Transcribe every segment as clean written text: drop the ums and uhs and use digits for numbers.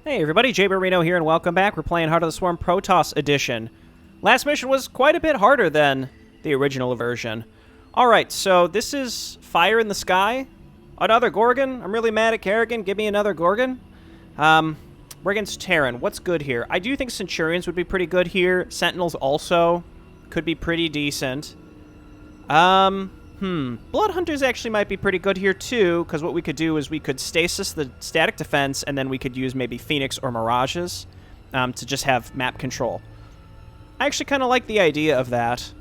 Hey everybody, Jay Barino here, and welcome back. We're playing Heart of the Swarm Protoss Edition. Last mission was quite a bit harder than the original version. Alright, so this is Fire in the Sky. Another Gorgon. I'm really mad at Kerrigan. Give me another Gorgon. We're against Terran. What's good here? I do think Centurions would be pretty good here. Sentinels also could be pretty decent. Blood Hunters actually might be pretty good here too, because what we could do is we could stasis the static defense, and then we could use maybe Phoenix or Mirages to just have map control. I actually kind of like the idea of that.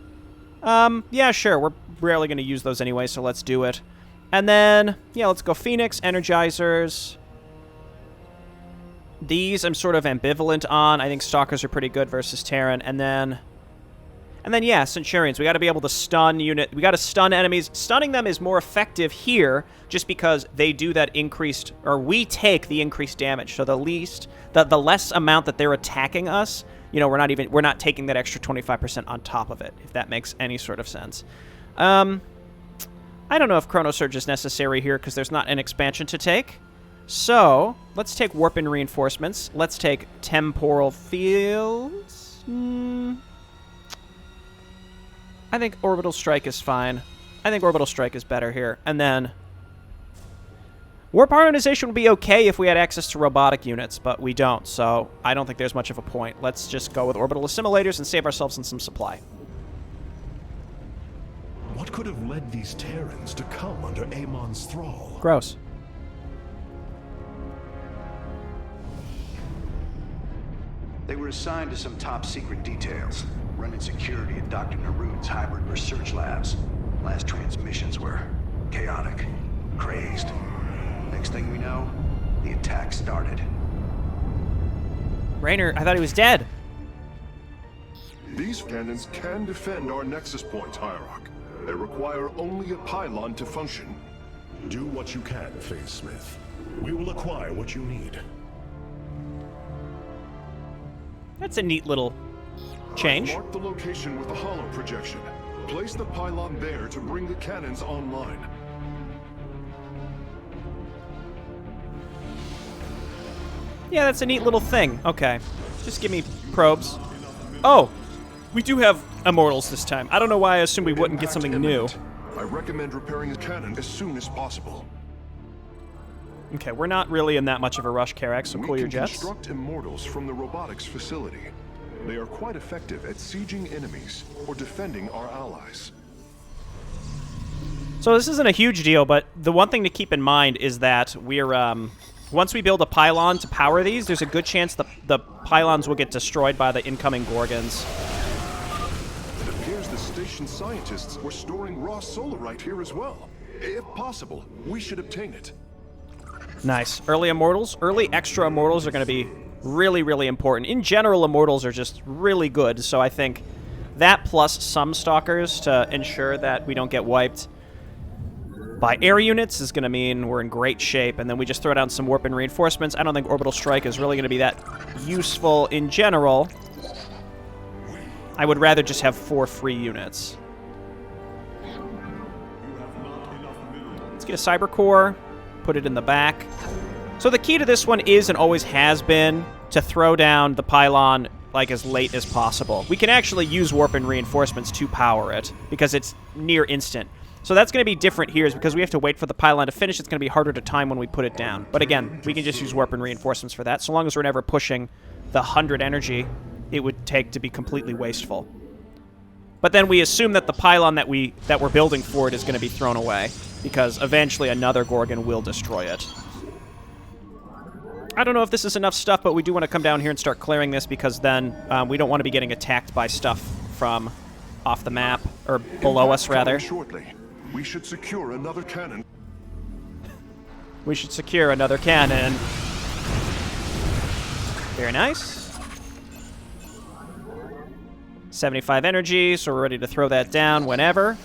Yeah, sure, we're rarely going to use those anyway, so let's do it. And then, yeah, let's go Phoenix, Energizers. These I'm sort of ambivalent on. I think Stalkers are pretty good versus Terran, and then, yeah, Centurions. We got to be able to stun unit. We got to stun enemies. Stunning them is more effective here just because they do that increased, or we take the increased damage. So the less amount that they're attacking us, you know, we're not taking that extra 25% on top of it, if that makes any sort of sense. I don't know if Chrono Surge is necessary here because there's not an expansion to take. So let's take Warp and Reinforcements. Let's take Temporal Fields. I think Orbital Strike is fine. I think Orbital Strike is better here. And then Warp Harmonization would be okay if we had access to robotic units, but we don't, so I don't think there's much of a point. Let's just go with Orbital Assimilators and save ourselves in some supply. What could have led these Terrans to come under Amon's thrall? Gross. They were assigned to some top-secret details, running security at Dr. Narude's hybrid research labs. Last transmissions were chaotic, crazed. Next thing we know, the attack started. Raynor, I thought he was dead. These cannons can defend our nexus points, Hierarch. They require only a pylon to function. Do what you can, Phase Smith. We will acquire what you need. That's a neat little change. Mark the location with the hollow projection. Place the pylon there to bring the cannons online. Yeah, that's a neat little thing. Okay. Just give me probes. Oh! We do have Immortals this time. I don't know why I assumed we wouldn't get something new. I recommend repairing the cannon as soon as possible. Okay, we're not really in that much of a rush, Karak, so cool your We can jets. construct Immortals from the robotics facility. They are quite effective at sieging enemies or defending our allies. So this isn't a huge deal, but the one thing to keep in mind is that we're, once we build a pylon to power these, there's a good chance the pylons will get destroyed by the incoming Gorgons. It appears the station scientists were storing raw solarite here as well. If possible, we should obtain it. Nice. Early Immortals. Early extra Immortals are going to be really, really important. In general, Immortals are just really good, so I think that plus some Stalkers to ensure that we don't get wiped by air units is going to mean we're in great shape, and then we just throw down some Warp and Reinforcements. I don't think Orbital Strike is really going to be that useful in general. I would rather just have 4 free units. Let's get a Cyber Core. Put it in the back. So the key to this one is and always has been to throw down the pylon like as late as possible. We can actually use Warp and Reinforcements to power it because it's near instant. So that's going to be different here is because we have to wait for the pylon to finish. It's going to be harder to time when we put it down. But again, we can just use Warp and Reinforcements for that. So long as we're never pushing the 100 energy it would take to be completely wasteful. But then we assume that the pylon that we're building for it is going to be thrown away, because eventually another Gorgon will destroy it. I don't know if this is enough stuff, but we do want to come down here and start clearing this, because then we don't want to be getting attacked by stuff from off the map, or below us, rather. Shortly. We should secure another cannon. We should secure another cannon. Very nice. 75 energy, so we're ready to throw that down whenever.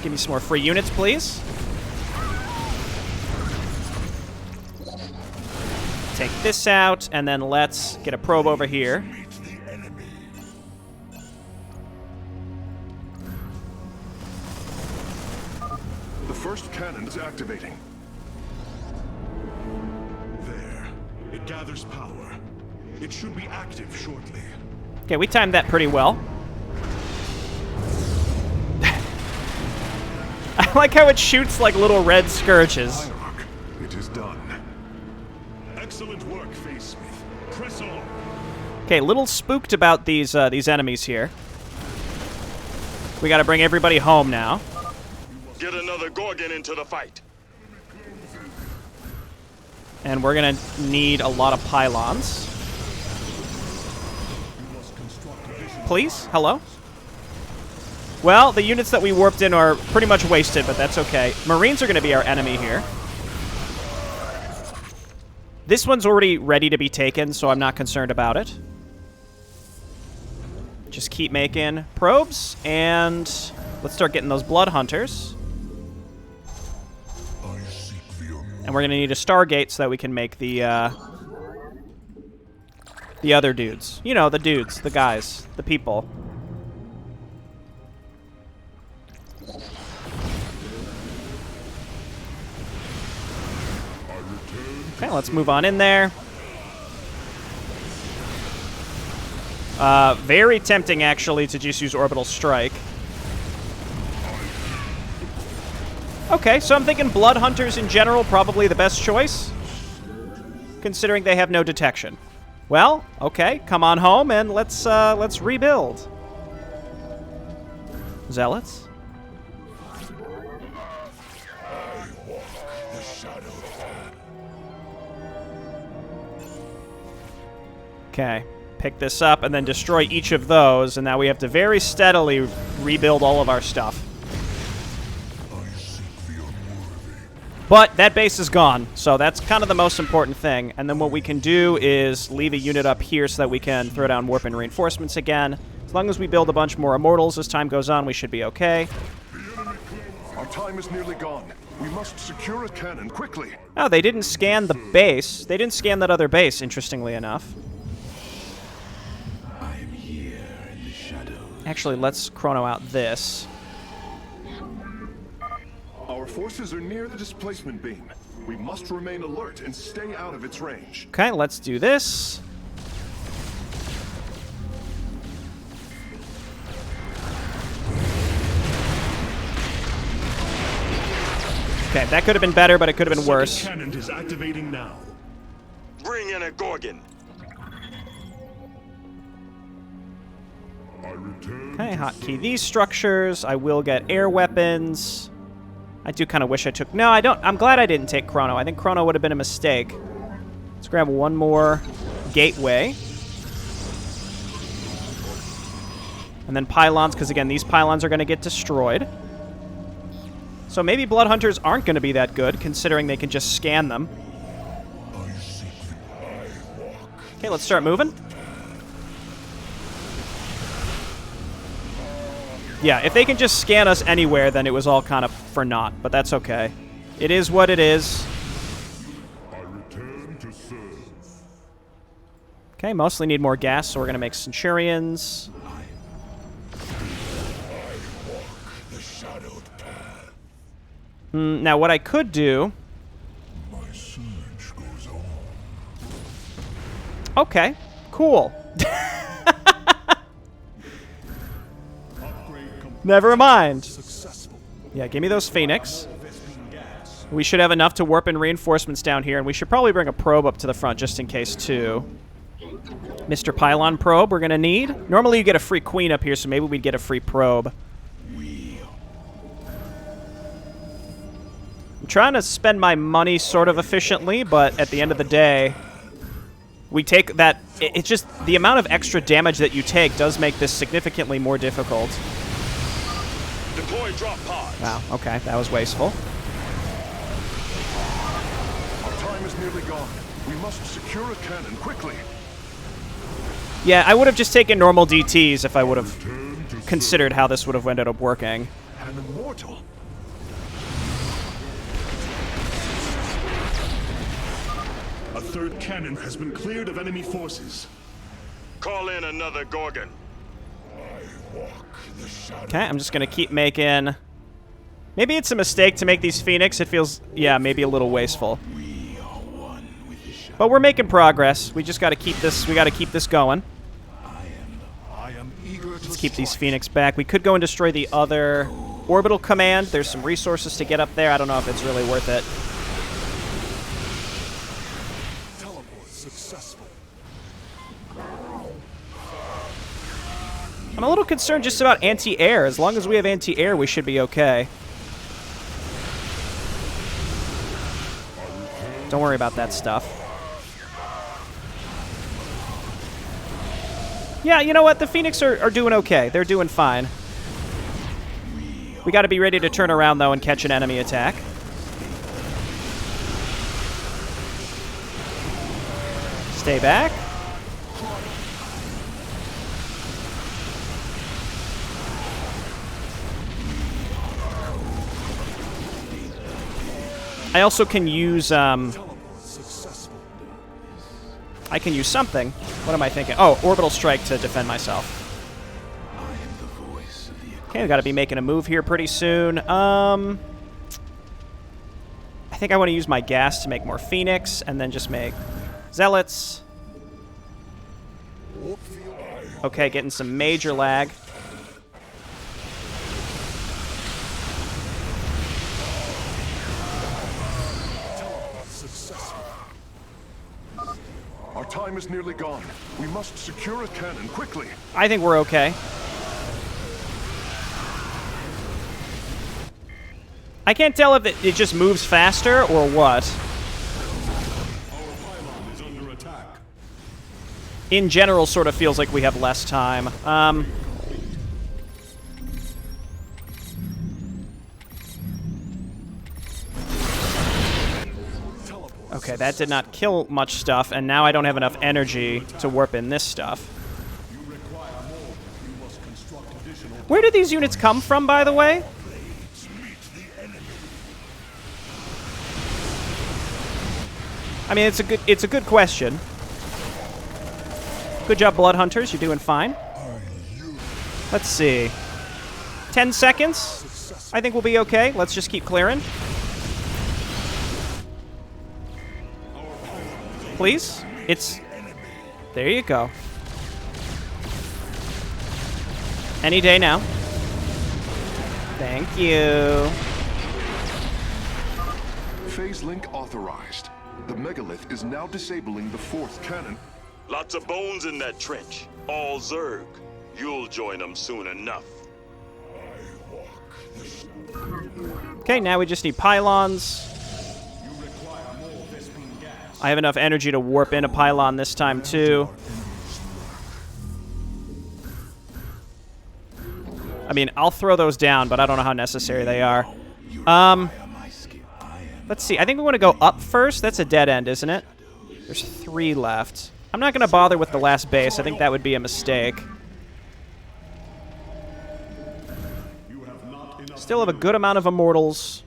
Give me some more free units, please. Take this out, and then let's get a probe over here. The first cannon is activating. There. It gathers power. It should be active shortly. Okay, we timed that pretty well. I like how it shoots like little red scourges. Hierarch, it is done. Excellent work, Phase Smith. Press on. Okay, a little spooked about these enemies here. We gotta bring everybody home now. Get another Gorgon into the fight. And we're gonna need a lot of pylons. Please? Hello? Well, the units that we warped in are pretty much wasted, but that's okay. Marines are gonna be our enemy here. This one's already ready to be taken, so I'm not concerned about it. Just keep making probes, and let's start getting those blood hunters. And we're gonna need a Stargate so that we can make the other dudes. You know, the dudes, the guys, the people. Okay, let's move on in there. Very tempting, actually, to just use Orbital Strike. Okay, so I'm thinking Blood Hunters in general, probably the best choice, considering they have no detection. Well, okay, come on home and let's rebuild. Zealots? Okay, pick this up and then destroy each of those, and now we have to very steadily rebuild all of our stuff. But that base is gone, so that's kind of the most important thing. And then what we can do is leave a unit up here so that we can throw down warp and reinforcements again. As long as we build a bunch more immortals as time goes on, we should be okay. Our time is nearly gone. We must secure a cannon quickly. Oh, they didn't scan the base. They didn't scan that other base, interestingly enough. Actually, let's chrono out this. Our forces are near the displacement beam. We must remain alert and stay out of its range. Okay, let's do this. Okay, that could have been better, but it could have been worse. The cannon is activating now. Bring in a Gorgon. Okay, hotkey these structures. I will get air weapons. I do kind of wish I took... No, I don't. I'm glad I didn't take Chrono. I think Chrono would have been a mistake. Let's grab one more gateway. And then pylons, because again, these pylons are going to get destroyed. So maybe Blood Hunters aren't going to be that good, considering they can just scan them. Okay, let's start moving. Yeah, if they can just scan us anywhere, then it was all kind of for naught, but that's okay. It is what it is. Okay, mostly need more gas, so we're going to make Centurions. Now, what I could do... Okay, cool. Never mind. Yeah, give me those Phoenix. We should have enough to warp in reinforcements down here, and we should probably bring a probe up to the front just in case, too. Mr. Pylon probe we're going to need. Normally you get a free queen up here, so maybe we'd get a free probe. I'm trying to spend my money sort of efficiently, but at the end of the day, we take that... It's just the amount of extra damage that you take does make this significantly more difficult. Deploy drop pods. Wow, okay, that was wasteful. Our time is nearly gone. We must secure a cannon quickly. Yeah, I would have just taken normal DTs if I would have considered how this would have ended up working. An immortal. A third cannon has been cleared of enemy forces. Call in another Gorgon. Okay, I'm just going to keep making Maybe it's a mistake to make these Phoenix. It feels, yeah, maybe a little wasteful. But we're making progress. We just got to keep this. We got to keep this going. I am eager to Let's keep these Phoenix back. We could go and destroy the other orbital command. There's some resources to get up there. I don't know if it's really worth it. teleport successful. I'm a little concerned just about anti-air. As long as we have anti-air, we should be okay. Don't worry about that stuff. Yeah, you know what? The Phoenix are doing okay. They're doing fine. We got to be ready to turn around, though, and catch an enemy attack. Stay back. I also can use, I can use something. What am I thinking? Oh, orbital strike to defend myself. Okay, we gotta be making a move here pretty soon. I think I want to use my gas to make more Phoenix, and then just make Zealots. Okay, getting some major lag. Our time is nearly gone. We must secure a cannon quickly. I think we're okay. I can't tell if it just moves faster or what. Our pylon is under attack. In general, sort of feels like we have less time. Okay, that did not kill much stuff, and now I don't have enough energy to warp in this stuff. Where do these units come from, by the way? I mean, it's a good question. Good job, Blood Hunters. You're doing fine. Let's see. 10 seconds. I think we'll be okay. Let's just keep clearing. Please? It's... There you go. Any day now. Thank you. Phase link authorized. The megalith is now disabling the 4th cannon. Lots of bones in that trench. All Zerg. You'll join them soon enough. Okay, now we just need pylons. I have enough energy to warp in a pylon this time, too. I mean, I'll throw those down, but I don't know how necessary they are. Let's see. I think we want to go up first. That's a dead end, isn't it? There's 3 left. I'm not going to bother with the last base. I think that would be a mistake. Still have a good amount of immortals.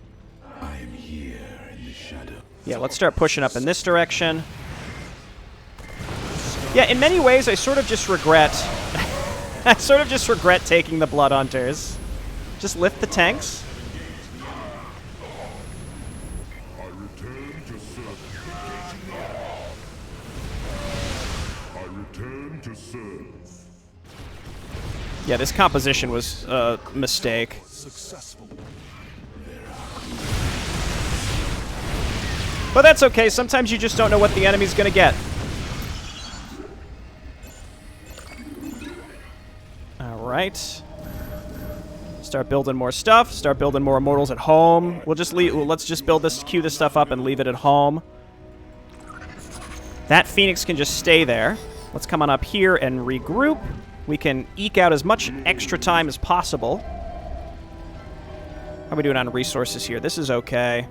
Yeah, let's start pushing up in this direction. Yeah, in many ways, I sort of just regret... I sort of just regret taking the Blood Hunters. Just lift the tanks. I return to serve. I return to serve. Yeah, this composition was a mistake. Successful. But that's okay. Sometimes you just don't know what the enemy's gonna get. Alright. Start building more stuff. Start building more immortals at home. We'll just leave. Let's just build this, queue this stuff up and leave it at home. That Phoenix can just stay there. Let's come on up here and regroup. We can eke out as much extra time as possible. How are we doing on resources here? This is okay.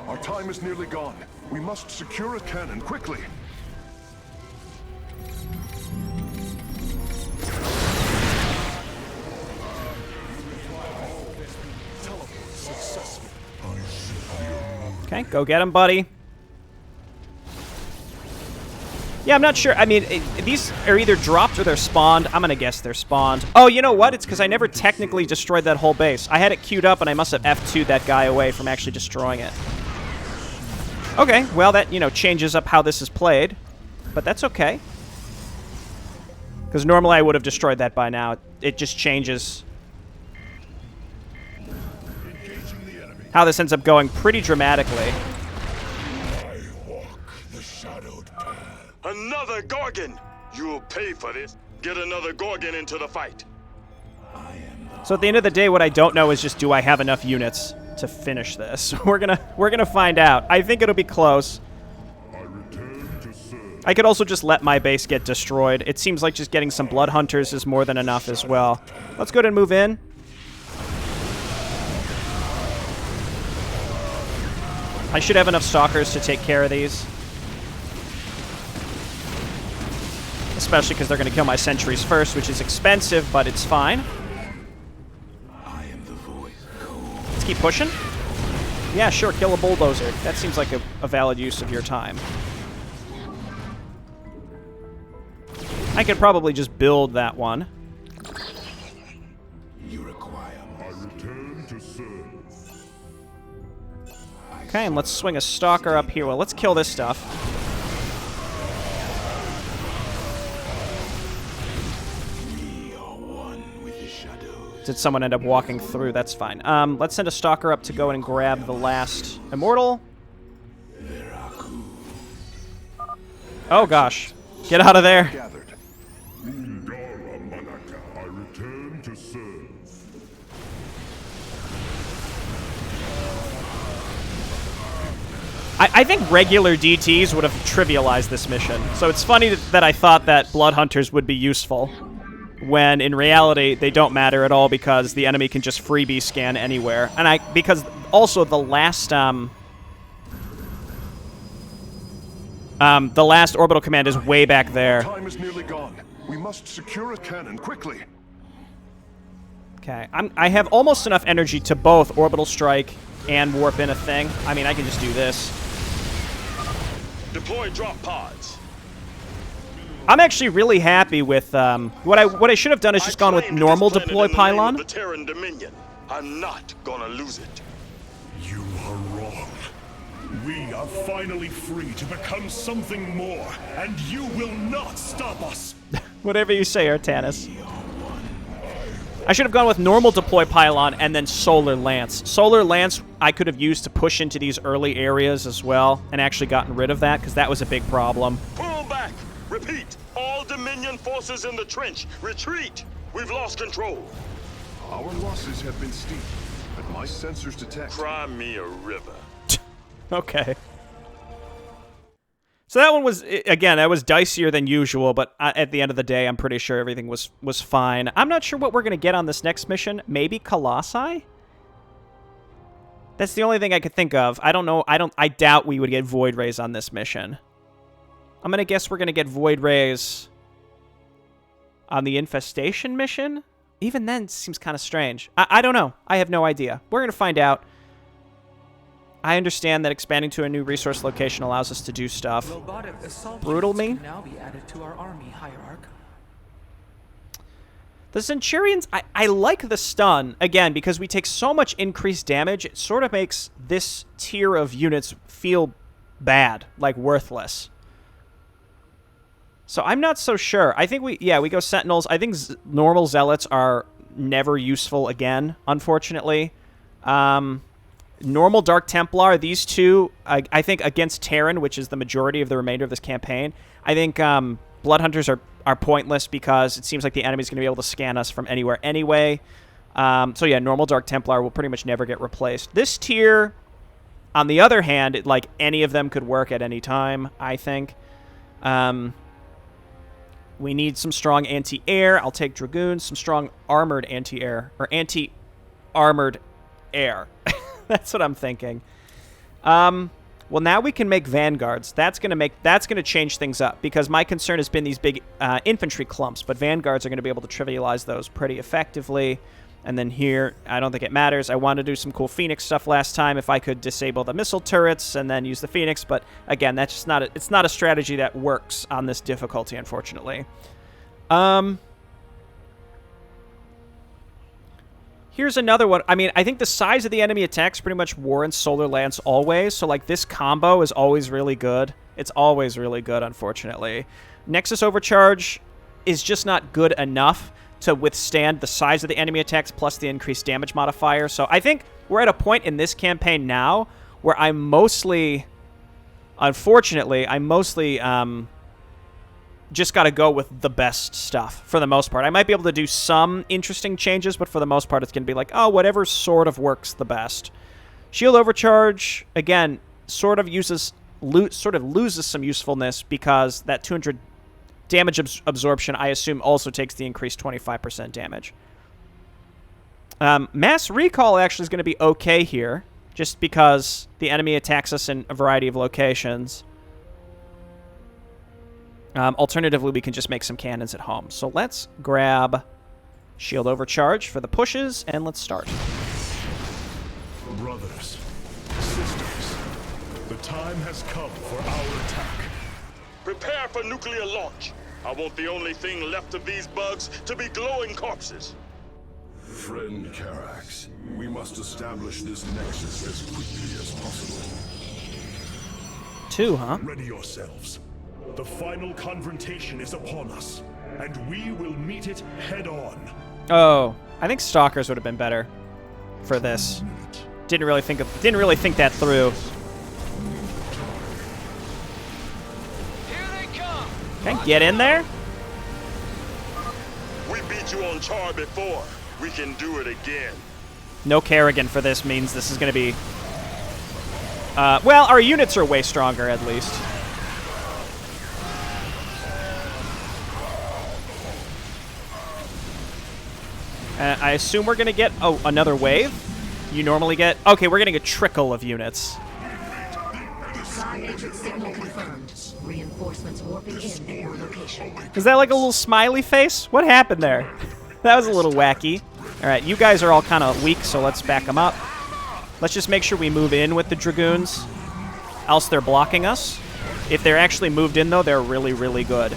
Our time is nearly gone. We must secure a cannon quickly. Okay, go get him, buddy. Yeah, I'm not sure. I mean, these are either dropped or they're spawned. I'm going to guess they're spawned. Oh, you know what? It's because I never technically destroyed that whole base. I had it queued up, and I must have F2'd that guy away from actually destroying it. Okay, well, that, you know, changes up how this is played. But that's okay. Because normally I would have destroyed that by now. It just changes how this ends up going pretty dramatically. Another Gorgon! You'll pay for this. Get another Gorgon into the fight. So at the end of the day, what I don't know is just, do I have enough units to finish this? We're gonna find out. I think it'll be close. I could also just let my base get destroyed. It seems like just getting some Blood Hunters is more than enough as well. Let's go ahead and move in. I should have enough Stalkers to take care of these. Especially because they're going to kill my sentries first, which is expensive, but it's fine. Let's keep pushing. Yeah, sure, kill a bulldozer. That seems like a valid use of your time. I could probably just build that one. Okay, and let's swing a Stalker up here. Well, let's kill this stuff. Did someone end up walking through? That's fine. Let's send a Stalker up to go and grab the last Immortal. Oh, gosh. Get out of there. I think regular DTs would have trivialized this mission. So it's funny that I thought that Blood Hunters would be useful, when in reality they don't matter at all because the enemy can just freebie scan anywhere. And because also the last orbital command is way back there. Time is nearly gone. We must secure a cannon quickly. Okay, I have almost enough energy to both orbital strike and warp in a thing. I mean, I can just do this. Deploy drop pods. I'm actually really happy with what I should have done is just gone with normal deploy pylon. The Terran Dominion. I'm not gonna lose it. You are wrong. We are finally free to become something more, and you will not stop us. Whatever you say, Artanis. I should have gone with normal deploy pylon and then Solar Lance. Solar Lance I could have used to push into these early areas as well and actually gotten rid of that because that was a big problem. Pull back. Repeat. All Dominion forces in the trench. Retreat. We've lost control. Our losses have been steep, but my sensors detect. Cry me a river. Okay. So that one was, again, that was dicier than usual, but at the end of the day, I'm pretty sure everything was fine. I'm not sure what we're going to get on this next mission. Maybe Colossi? That's the only thing I could think of. I don't know. I doubt we would get Void Rays on this mission. I'm going to guess we're going to get Void Rays on the Infestation mission? Even then, it seems kind of strange. I don't know. I have no idea. We're going to find out. I understand that expanding to a new resource location allows us to do stuff. Brutal me? Now be added to our army hierarch. The Centurions, I like the stun, again, because we take so much increased damage, it sort of makes this tier of units feel bad, like worthless. So I'm not so sure. I think we go Sentinels. I think normal Zealots are never useful again, unfortunately. Normal Dark Templar, these two, I think against Terran, which is the majority of the remainder of this campaign, I think Blood Hunters are pointless because it seems like the enemy's going to be able to scan us from anywhere anyway. So yeah, normal Dark Templar will pretty much never get replaced. This tier, on the other hand, like any of them could work at any time, I think. We need some strong anti-air. I'll take Dragoons, some strong armored anti-air, or anti-armored air. That's what I'm thinking. Well, now we can make vanguards. That's gonna change things up because my concern has been these big infantry clumps, but vanguards are going to be able to trivialize those pretty effectively. And then here, I don't think it matters. I wanted to do some cool Phoenix stuff last time if I could disable the missile turrets and then use the Phoenix. But again, that's just it's not a strategy that works on this difficulty, unfortunately. Here's another one. I mean, I think the size of the enemy attacks pretty much warrants Solar Lance always. So, like, this combo is always really good. It's always really good, unfortunately. Nexus Overcharge is just not good enough to withstand the size of the enemy attacks plus the increased damage modifier. So I think we're at a point in this campaign now where I'm mostly, unfortunately, just got to go with the best stuff for the most part. I might be able to do some interesting changes, but for the most part, it's going to be like, oh, whatever sort of works the best. Shield Overcharge, again, sort of loses some usefulness because that 200 damage absorption, I assume, also takes the increased 25% damage. Mass Recall actually is going to be okay here, just because the enemy attacks us in a variety of locations. Alternatively, we can just make some cannons at home. So let's grab Shield Overcharge for the pushes, and let's start. Brothers, sisters, the time has come for our attack. Prepare for nuclear launch. I want the only thing left of these bugs to be glowing corpses. Friend Carax, we must establish this nexus as quickly as possible. 2, huh? Ready yourselves. The final confrontation is upon us, and we will meet it head on. Oh, I think Stalkers would have been better for this. Didn't really think that through. Okay, get in there. We beat you on Char before. We can do it again. No Kerrigan for this means this is going to be... well, our units are way stronger, at least. I assume we're going to get another wave. You normally get... Okay, we're getting a trickle of units. Signal confirmed. Reinforcements warping in at your location. Is that like a little smiley face? What happened there? That was a little wacky. All right, you guys are all kind of weak, so let's back them up. Let's just make sure we move in with the Dragoons, else they're blocking us. If they're actually moved in, though, they're really, really good.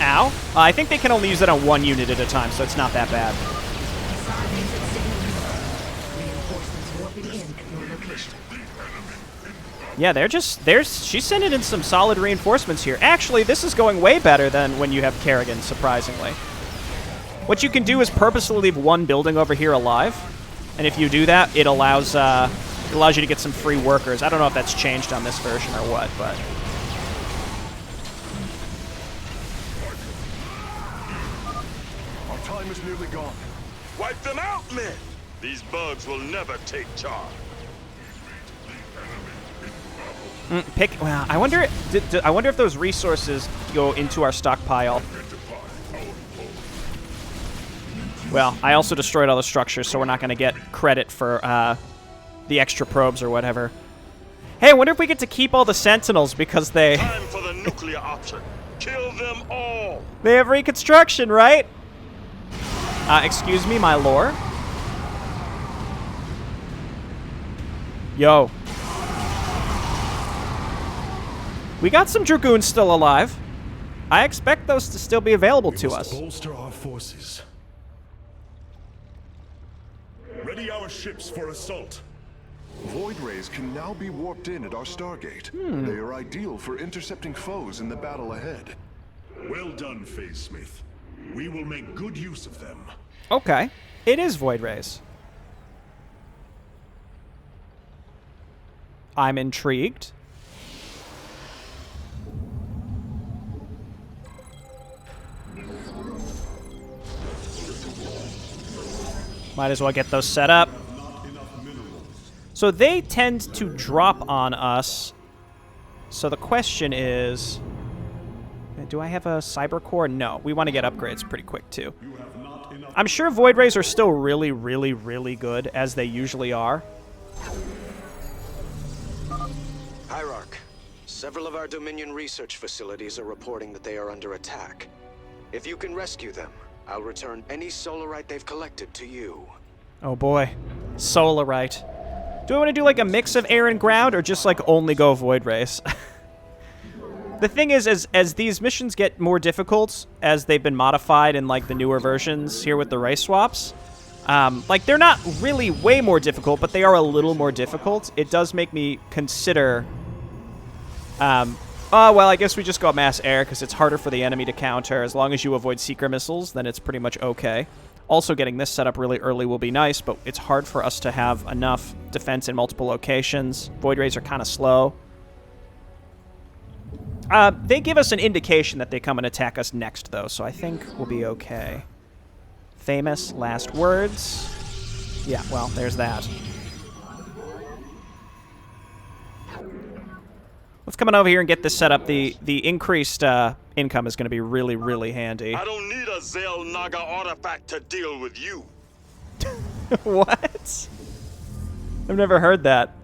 Ow. I think they can only use it on one unit at a time, so it's not that bad. Yeah, she's sending in some solid reinforcements here. Actually, this is going way better than when you have Kerrigan, surprisingly. What you can do is purposely leave one building over here alive, and if you do that, it allows you to get some free workers. I don't know if that's changed on this version or what, but... Our time is nearly gone. Wipe them out, men! These bugs will never take Char. Well, I wonder if those resources go into our stockpile. Well, I also destroyed all the structures, so we're not going to get credit for the extra probes or whatever. Hey, I wonder if we get to keep all the Sentinels because they... Time for the nuclear option. Kill them all. They have reconstruction, right? Excuse me, my lore. Yo. We got some Dragoons still alive. I expect those to still be available to us. Bolster our forces. Ready our ships for assault. Void rays can now be warped in at our Stargate. They are ideal for intercepting foes in the battle ahead. Well done, Phase Smith. We will make good use of them. Okay. It is Void Rays. I'm intrigued. Might as well get those set up. So they tend to drop on us. So the question is, do I have a cyber core? No, we want to get upgrades pretty quick too. I'm sure Void Rays are still really, really, really good, as they usually are. Hierarch, Several of our Dominion research facilities are reporting that they are under attack. If you can rescue them, I'll return any Solarite they've collected to you. Oh boy. Solarite. Do I want to do like a mix of air and ground, or just like only go Void Rays? The thing is, as these missions get more difficult, as they've been modified in like the newer versions here with the race swaps, like they're not really way more difficult, but they are a little more difficult. It does make me consider, oh, well, I guess we just go mass air because it's harder for the enemy to counter. As long as you avoid seeker missiles, then it's pretty much okay. Also, getting this set up really early will be nice, but it's hard for us to have enough defense in multiple locations. Void Rays are kind of slow. They give us an indication that they come and attack us next, though, so I think we'll be okay. Famous last words. Yeah, well, there's that. Let's come on over here and get this set up. The increased income is going to be really, really handy. I don't need a Zel Naga artifact to deal with you. What? I've never heard that.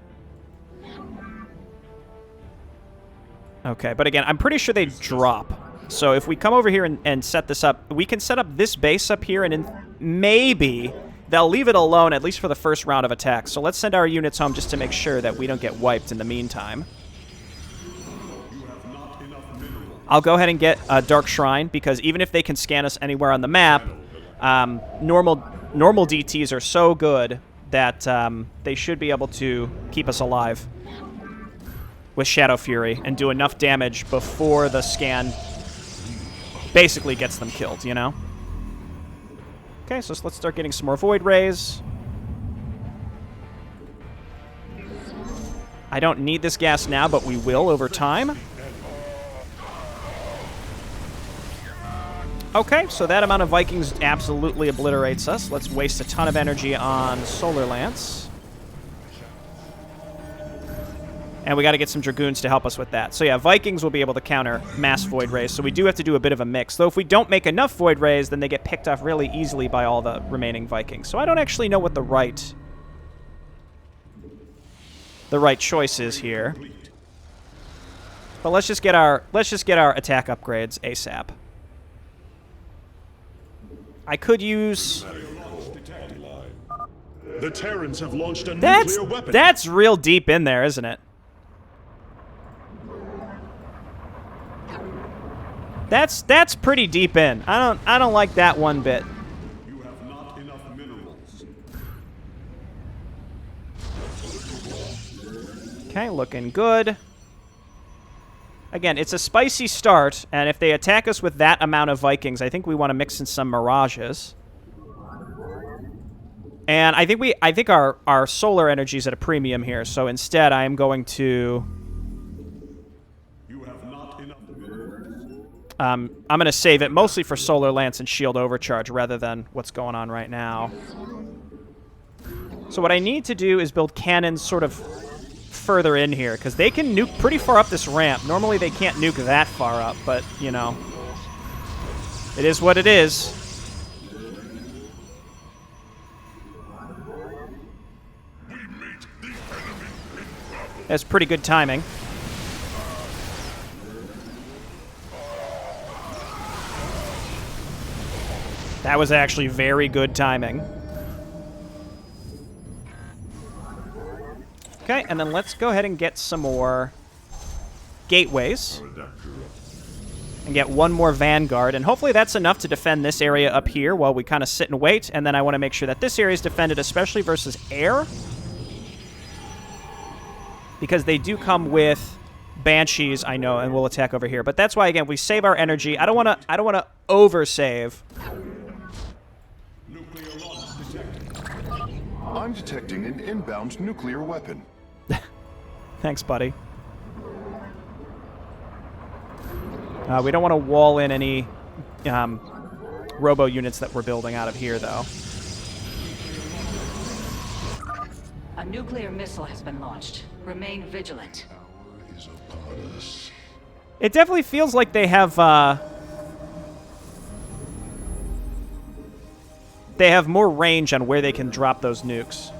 Okay, but again, I'm pretty sure they drop. So if we come over here and set this up, we can set up this base up here, and maybe they'll leave it alone, at least for the first round of attacks. So let's send our units home just to make sure that we don't get wiped in the meantime. I'll go ahead and get a Dark Shrine, because even if they can scan us anywhere on the map, normal DTs are so good that they should be able to keep us alive with Shadow Fury and do enough damage before the scan basically gets them killed, you know? Okay, so let's start getting some more Void Rays. I don't need this gas now, but we will over time. Okay, so that amount of Vikings absolutely obliterates us. Let's waste a ton of energy on Solar Lance. And we got to get some Dragoons to help us with that. So yeah, Vikings will be able to counter mass Void Rays, so we do have to do a bit of a mix. Though if we don't make enough Void Rays, then they get picked off really easily by all the remaining Vikings. So I don't actually know what the right choice is here. But let's just get our attack upgrades ASAP. I could use... The Terrans have launched a nuclear weapon. That's real deep in there, isn't it? That's pretty deep in. I don't like that one bit. You have not enough minerals. Okay, looking good. Again, it's a spicy start, and if they attack us with that amount of Vikings, I think we want to mix in some Mirages. And I think our solar energy is at a premium here, so instead I am going to... You have not enough. I'm going to save it mostly for Solar Lance and Shield Overcharge rather than what's going on right now. So what I need to do is build cannons sort of further in here, because they can nuke pretty far up this ramp. Normally they can't nuke that far up, but, you know, it is what it is. That's pretty good timing. That was actually very good timing. Okay, and then let's go ahead and get some more gateways. And get one more Vanguard. And hopefully that's enough to defend this area up here while we kind of sit and wait. And then I want to make sure that this area is defended, especially versus air. Because they do come with Banshees, I know, and we'll attack over here. But that's why, again, we save our energy. I don't want to oversave. I'm detecting an inbound nuclear weapon. Thanks, buddy. We don't want to wall in any robo units that we're building out of here, though. A nuclear missile has been launched. Remain vigilant. Is upon us. It definitely feels like they have more range on where they can drop those nukes.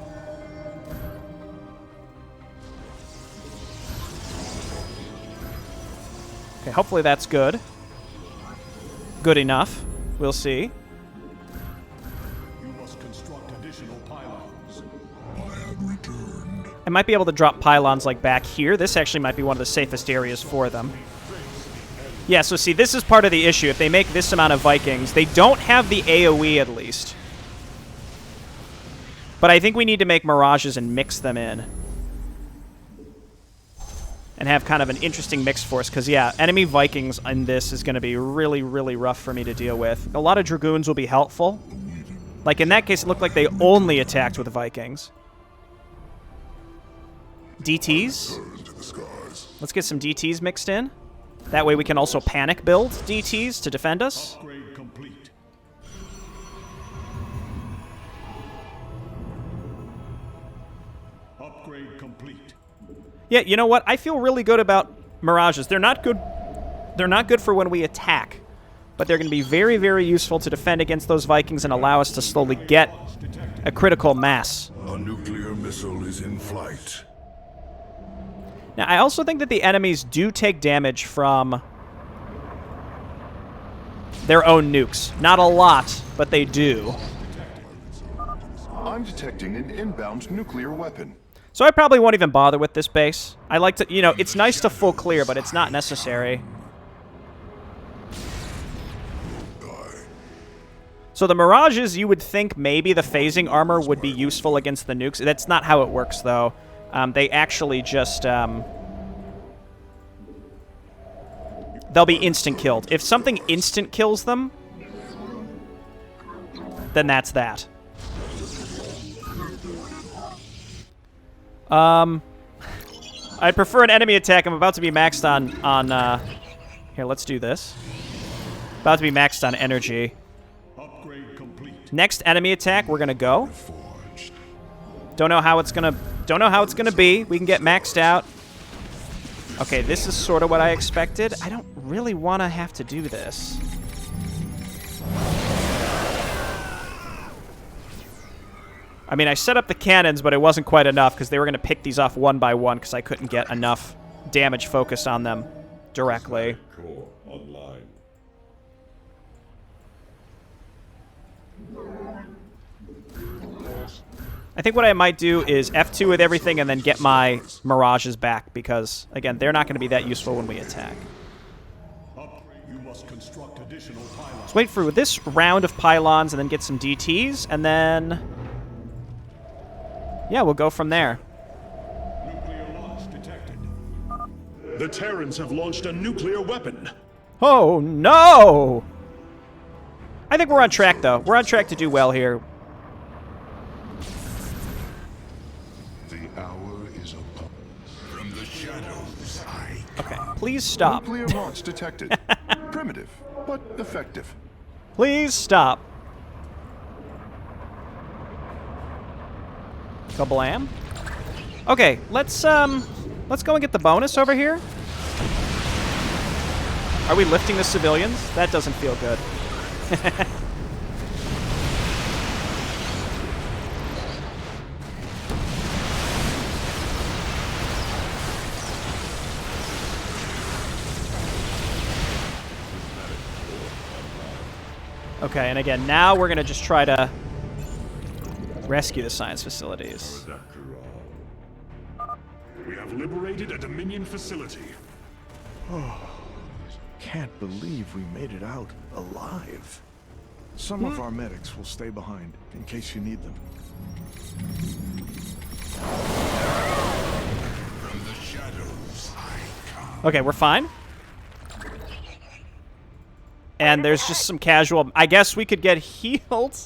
Okay, hopefully that's good. Good enough. We'll see. You must construct additional pylons. I have returned. I might be able to drop pylons like back here. This actually might be one of the safest areas for them. Yeah, so see, this is part of the issue. If they make this amount of Vikings, they don't have the AoE at least. But I think we need to make Mirages and mix them in. And have kind of an interesting mixed force, because, yeah, enemy Vikings in this is going to be really, really rough for me to deal with. A lot of Dragoons will be helpful. Like, in that case, it looked like they only attacked with Vikings. DTs? Let's get some DTs mixed in. That way we can also panic build DTs to defend us. Upgrade complete. Upgrade complete. Yeah, you know what? I feel really good about Mirages. They're not good. They're not good for when we attack, but they're going to be very, very useful to defend against those Vikings and allow us to slowly get a critical mass. A nuclear missile is in flight. Now, I also think that the enemies do take damage from their own nukes. Not a lot, but they do. I'm detecting an inbound nuclear weapon. So I probably won't even bother with this base. I like to, you know, it's nice to full clear, but it's not necessary. So the Mirages, you would think maybe the phasing armor would be useful against the nukes. That's not how it works, though. They actually just, they'll be instant killed. If something instant kills them, then that's that. I'd prefer an enemy attack. I'm about to be maxed on, here, let's do this. About to be maxed on energy. Upgrade complete. Next enemy attack, we're gonna go. Don't know how it's gonna be. We can get maxed out. Okay, this is sort of what I expected. I don't really want to have to do this. I mean, I set up the cannons, but it wasn't quite enough because they were going to pick these off one by one because I couldn't get enough damage focused on them directly. Core online. I think what I might do is F2 with everything and then get my Mirages back because, again, they're not going to be that useful when we attack. You must construct additional pylons. Let's wait for this round of pylons and then get some DTs, and then... yeah, we'll go from there. Nuclear launch detected. The Terrans have launched a nuclear weapon. Oh, no! I think we're on track, though. We're on track to do well here. The hour is upon. From the shadows, I Okay, please stop. Nuclear launch detected. Primitive, but effective. Please stop. Kablam. Okay, let's go and get the bonus over here. Are we lifting the civilians? That doesn't feel good. Okay, and again, now we're gonna just try to rescue the science facilities. We have liberated a Dominion facility. Can't believe we made it out alive. Some of our medics will stay behind in case you need them. From the shadows, I come. Okay, we're fine. And there's just some casual... I guess we could get healed.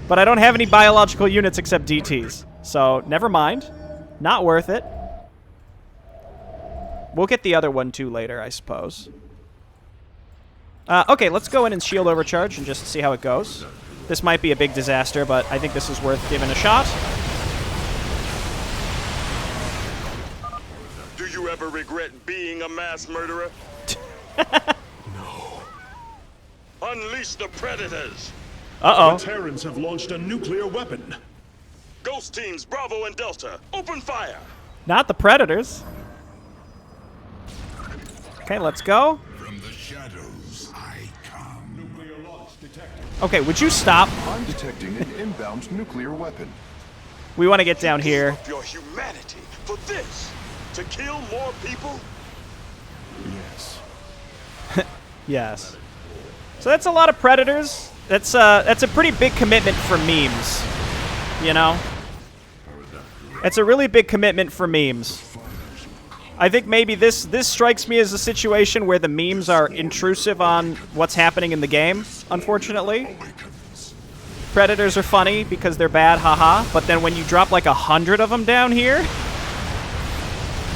But I don't have any biological units except DTs. So, never mind. Not worth it. We'll get the other one, too, later, I suppose. Okay, let's go in and shield overcharge and just see how it goes. This might be a big disaster, but I think this is worth giving a shot. Do you ever regret being a mass murderer? No. Unleash the predators! Uh-oh. The Terrans have launched a nuclear weapon. Ghost teams Bravo and Delta, open fire! Not the Predators. Okay, let's go. From the shadows, I come. Okay, would you stop? I'm detecting an inbound nuclear weapon. We want to get down here. Give up your humanity for this? To kill more people? Yes. Yes. So that's a lot of Predators. That's a pretty big commitment for memes. You know? It's a really big commitment for memes. I think maybe this strikes me as a situation where the memes are intrusive on what's happening in the game, unfortunately. Predators are funny because they're bad, haha, but then when you drop like 100 of them down here,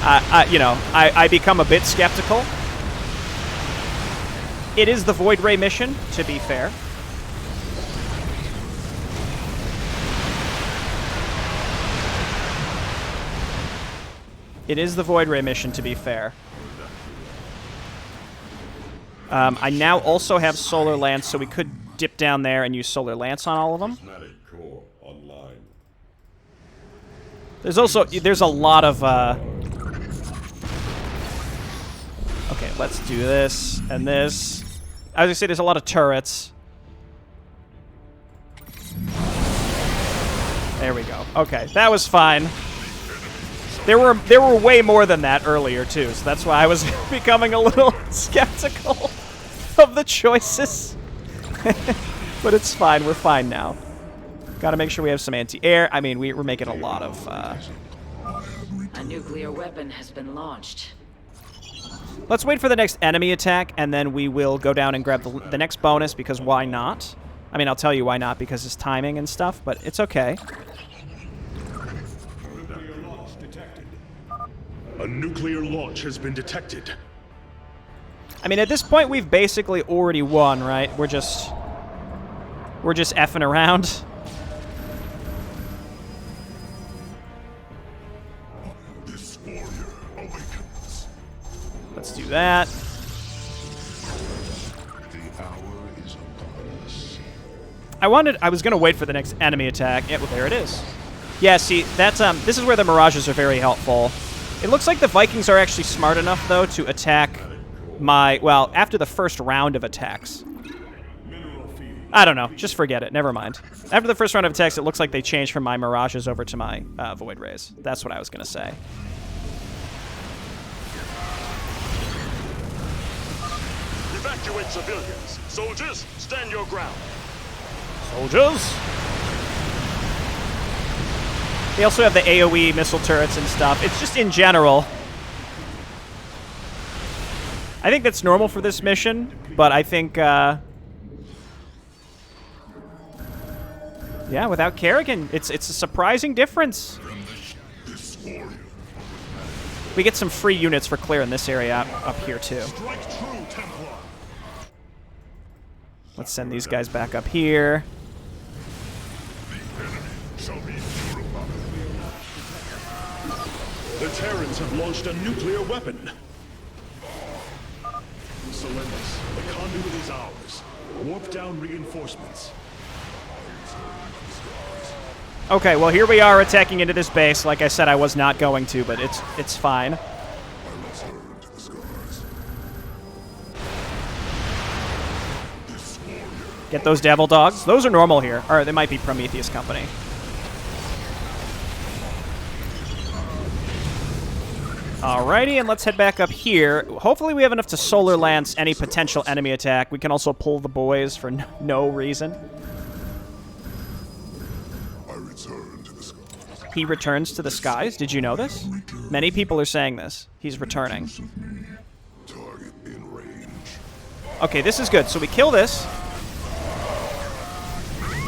I become a bit skeptical. It is the Void Ray mission, to be fair. It is the Void Ray mission, to be fair. I now also have Solar Lance, so we could dip down there and use Solar Lance on all of them. There's a lot of, okay, let's do this and this. I was gonna say there's a lot of turrets. There we go. Okay, that was fine. There were way more than that earlier too, so that's why I was becoming a little skeptical of the choices. But it's fine. We're fine now. Got to make sure we have some anti-air. I mean, we're making a lot of. A nuclear weapon has been launched. Let's wait for the next enemy attack, and then we will go down and grab the next bonus, because why not? I mean, I'll tell you why not, because it's timing and stuff, but it's okay. A nuclear launch has been detected. I mean, at this point, we've basically already won, right? We're just effing around. This warrior awakens. Let's do that. The hour is upon us. I was gonna wait for the next enemy attack. Yeah, well, there it is. Yeah, see, that's this is where the Mirages are very helpful. It looks like the Vikings are actually smart enough, though, to attack well, after the first round of attacks. I don't know. Just forget it. Never mind. After the first round of attacks, it looks like they changed from my Mirages over to my Void Rays. That's what I was going to say. Evacuate civilians. Soldiers, stand your ground. Soldiers! They also have the AoE missile turrets and stuff. It's just in general. I think that's normal for this mission, but I think, yeah, without Kerrigan, it's a surprising difference. We get some free units for clearing this area up here, too. Let's send these guys back up here. The Terrans have launched a nuclear weapon. Solemnus, the conduit is ours. Warp down reinforcements. Okay, well, here we are attacking into this base. Like I said, I was not going to, but it's fine. Get those devil dogs. Those are normal here. Or they might be Prometheus Company. Alrighty, and let's head back up here. Hopefully we have enough to Solar Lance any potential enemy attack. We can also pull the boys for no reason. I return to the skies. He returns to the skies? Did you know this? Many people are saying this. He's returning. Target in range. Okay, this is good. So we kill this.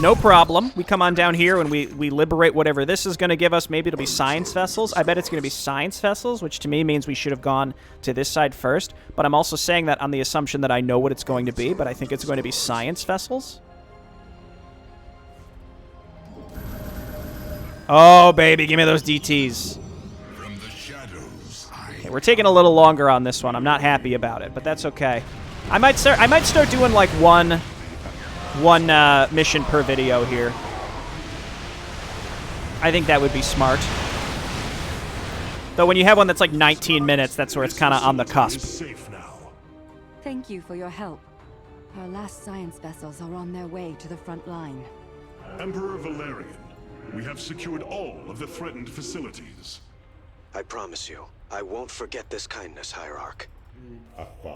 No problem. We come on down here and we liberate whatever this is going to give us. Maybe it'll be science vessels. I bet it's going to be science vessels, which to me means we should have gone to this side first. But I'm also saying that on the assumption that I know what it's going to be, but I think it's going to be science vessels. Oh, baby, give me those DTs. From the shadows, Okay, we're taking a little longer on this one. I'm not happy about it, but that's okay. I might start doing like one mission per video here. I think that would be smart. Though when you have one that's like 19 minutes, that's where it's kind of on the cusp. safe now. Thank you for your help. Our last science vessels are on their way to the front line. Emperor Valerian, we have secured all of the threatened facilities. I promise you, I won't forget this kindness, Hierarch.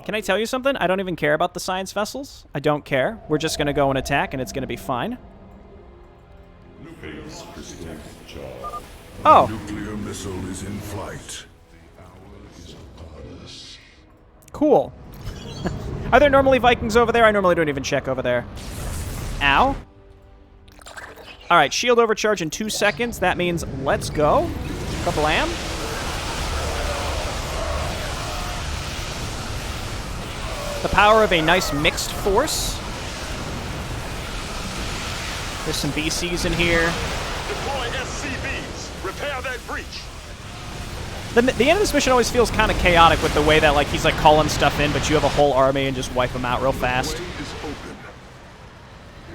Can I tell you something? I don't even care about the science vessels. I don't care. We're just going to go and attack, and it's going to be fine. Oh. Nuclear missile is in flight. Cool. Are there normally Vikings over there? I normally don't even check over there. Ow. All right, shield overcharge in 2 seconds. That means let's go. Kablam. The power of a nice mixed force. There's some BCs in here. Deploy SCVs. Repair that breach. The end of this mission always feels kind of chaotic with the way that, like, he's, like, calling stuff in, but you have a whole army and just wipe them out real fast. The way is open.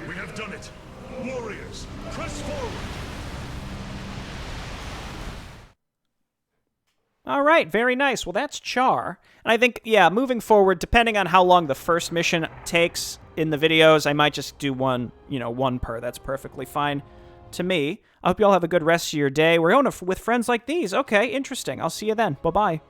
We have done it. Warriors, press forward. All right, very nice. Well, that's Char. And I think, yeah, moving forward, depending on how long the first mission takes in the videos, I might just do one per. That's perfectly fine to me. I hope you all have a good rest of your day. We're going with friends like these. Okay, interesting. I'll see you then. Bye-bye.